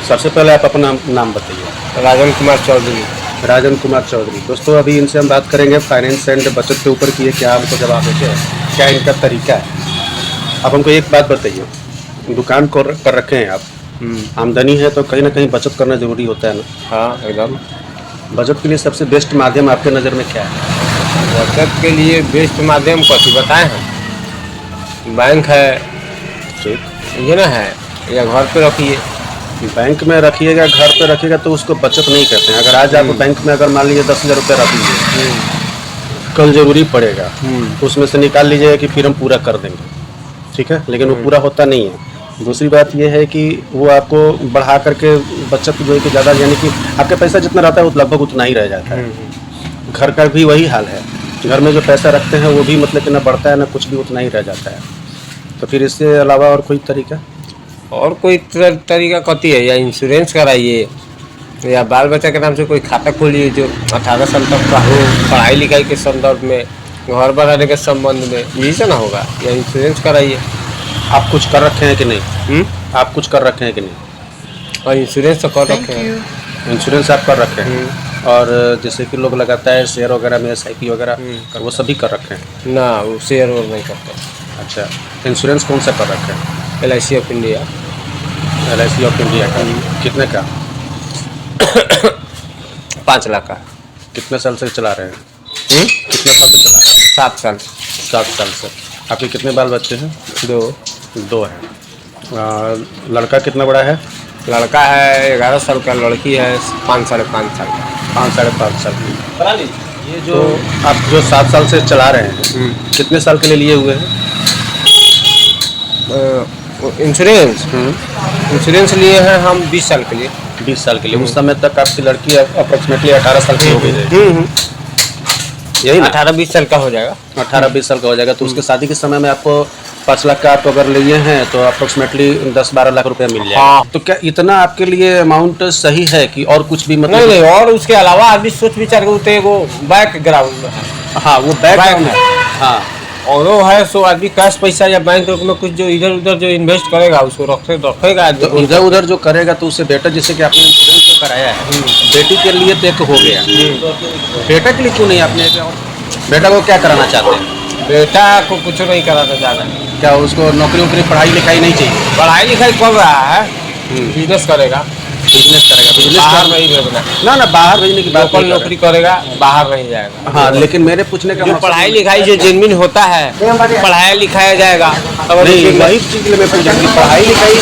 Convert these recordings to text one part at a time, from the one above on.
सबसे पहले आप अपना नाम बताइए। राजन कुमार चौधरी। राजन कुमार चौधरी। दोस्तों अभी इनसे हम बात करेंगे फाइनेंस एंड बचत के ऊपर कि ये क्या हमको जवाब देते हैं, क्या इनका तरीका है। अब हमको एक बात बताइए, दुकान कर रखे हैं आप, आमदनी है तो कहीं ना कहीं बचत करना जरूरी होता है ना। हाँ एकदम। बचत के लिए सबसे बेस्ट माध्यम आपके नज़र में क्या है? बचत के लिए बेस्ट माध्यम कथी बताएं हम? बैंक है, ठीक, ये ना है, या घर पे रखिए। बैंक में रखिएगा, घर पे रखिएगा तो उसको बचत नहीं कहते हैं। अगर आज आप बैंक में अगर मान लीजिए 10,000 रुपये रख लीजिए, कल जरूरी पड़ेगा तो उसमें से निकाल लीजिएगा कि फिर हम पूरा कर देंगे, ठीक है, लेकिन वो पूरा होता नहीं है। दूसरी बात ये है कि वो आपको बढ़ा करके बचत जो है कि ज़्यादा, यानी कि आपका पैसा जितना रहता है वो लगभग उतना ही रह जाता है। घर का भी वही हाल है, घर में जो पैसा रखते हैं वो भी मतलब कि ना बढ़ता है ना कुछ भी, उतना ही रह जाता है। तो फिर इसके अलावा और कोई तरीका? और कोई तरीका कथी है? या इंश्योरेंस कराइए, या बाल बच्चा के नाम से कोई खाता खोलिए जो 18 साल तक का हो, पढ़ाई लिखाई के संदर्भ में, घर बनाने के संबंध में, यही से ना होगा। या इंश्योरेंस कराइए। आप कुछ कर रखे हैं कि नहीं? आप कुछ कर रखे हैं कि नहीं? और इंश्योरेंस तो कर रखे हैं। इंश्योरेंस आप कर रखे हैं, और जैसे कि लोग लगाता है शेयर वगैरह में, SIP वगैरह, वो सभी कर रखे हैं ना? वो शेयर और नहीं करते। अच्छा, इंश्योरेंस कौन सा कर रखे हैं? LIC of India. LIC of India का कितने का? 5 लाख का। कितने साल से चला रहे हैं? कितने साल से चला रहे हैं? 7 साल। 7 साल से। आपके कितने बाल बच्चे हैं? 2 हैं। लड़का कितना बड़ा है? लड़का है 11 साल का, लड़की है 5 साढ़े 5 साल का। 5 साढ़े 5 साल की। ये जो आप जो 7 साल से चला रहे हैं, कितने साल के लिए लिए हुए हैं इंश्योरेंस? इंश्योरेंस लिए हैं हम 20 साल के लिए। 20 साल के लिए। उस समय तक आपकी लड़की अप्रोक्सीमेटली 18 साल की हो गई है, यही ना? 18-20 साल का हो जाएगा। 18-20 साल का हो जाएगा। तो उसके शादी के समय में आपको 5 लाख का आप अगर लिए हैं तो अप्रोक्सीमेटली 10-12 लाख रुपया मिल जाएगा। हाँ। तो क्या इतना आपके लिए अमाउंट सही है कि और कुछ भी मतलब? नहीं, और उसके अलावा आदमी सोच विचार के उठे, वो बैकग्राउंड में है। हाँ, वो बैकग्राउंड है। हाँ, और वो है सो आदमी कैश पैसा या बैंक में कुछ जो इधर उधर जो इन्वेस्ट करेगा उसको रखेगा। तो इधर उधर जो करेगा तो उससे बेटा, जैसे कि आपने इंश्योरेंस जो कराया है, बेटी के लिए तो एक हो गया, बेटा के लिए क्यों नहीं आपने? बेटा को क्या कराना चाहते हैं? बेटा को कुछ नहीं कराना चाहता है। क्या उसको नौकरी वोकरी, पढ़ाई लिखाई नहीं चाहिए? पढ़ाई लिखाई कर रहा है, बिजनेस करेगा। बिजनेस करेगा? बिजनेस बाहर नहीं भेजना। ना बाहर भेजने की बात लोकल नहीं कर नौकरी करेगा, बाहर नहीं जाएगा। हाँ, लेकिन मेरे पूछने का जो मकसद पढ़ाई लिखाई जो जेन्युइन होता है, पढ़ाया लिखाया जाएगा। नहीं, वही चीज़ के लिए मैं पूछा कि पढ़ाई लिखाई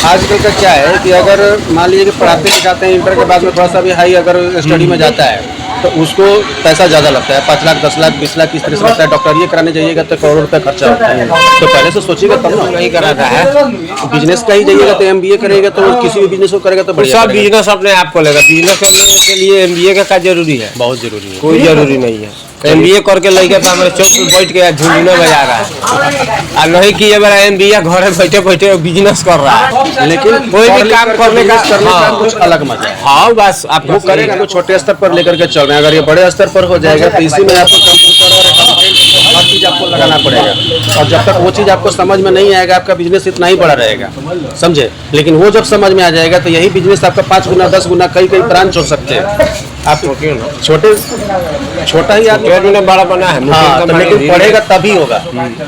आजकल का क्या है कि अगर मान लीजिए कि पढ़ाते लिखाते हैं, इंटर के बाद में थोड़ा सा भी हाई अगर स्टडी में जाता है तो उसको पैसा ज़्यादा लगता है, 5 लाख 10 लाख 20 लाख इस तरह से लगता है। डॉक्टर ये कराने जाइएगा तो करोड़ों रुपये खर्चा होता है। तो पहले से सोचिएगा तब ना। नहीं कराता है। बिजनेस का ही जाइएगा तो MBA करेगा तो किसी भी बिजनेस को करेगा तो बढ़िया सब करेगा। बिजनेस अपने आप को लेगा। बिजनेस करने के लिए MBA का जरूरी है? बहुत जरूरी है। कोई जरूरी नहीं है। MBA करके लड़का तो हमारे चौक पर बैठ के झुंझुना बजा रहा है, और नहीं कि मेरा MBA घर में बैठे बैठे बिजनेस कर रहा है। लेकिन कोई भी काम करने का कुछ अलग मजा है। हाँ, बस आप वो करेगा तो छोटे स्तर पर लेकर के चल रहे हैं। अगर ये बड़े स्तर पर हो जाएगा तो इसी में आपको कंप्यूटर और अकाउंटेंट हर चीज़ आपको लगाना पड़ेगा, और जब तक वो चीज़ आपको समझ में नहीं आएगा आपका बिजनेस इतना ही बड़ा रहेगा, समझे? लेकिन वो जब समझ में आ जाएगा तो यही बिजनेस आपका 5 गुना 10 गुना कई ब्रांच हो सकते हैं। आप छोटा ही आदमी बड़ा बना है। हाँ, तो लेकिन पढ़ेगा तभी होगा,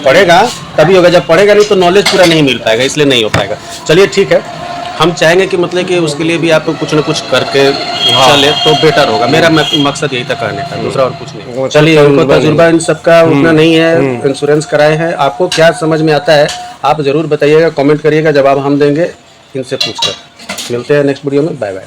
पढ़ेगा तभी होगा। जब पढ़ेगा नहीं तो नॉलेज पूरा नहीं मिल पाएगा, इसलिए नहीं हो पाएगा। चलिए ठीक है, हम चाहेंगे कि मतलब कि उसके लिए भी आप कुछ न कुछ करके चले तो बेटर होगा। मेरा मकसद यही था कहने का, दूसरा और कुछ नहीं। चलिए, उनको तजुर्बा इन सबका उतना नहीं है, इंश्योरेंस कराए हैं। आपको क्या समझ में आता है आप ज़रूर बताइएगा, कमेंट करिएगा, जवाब हम देंगे इनसे पूछकर। मिलते हैं नेक्स्ट वीडियो में। Bye bye.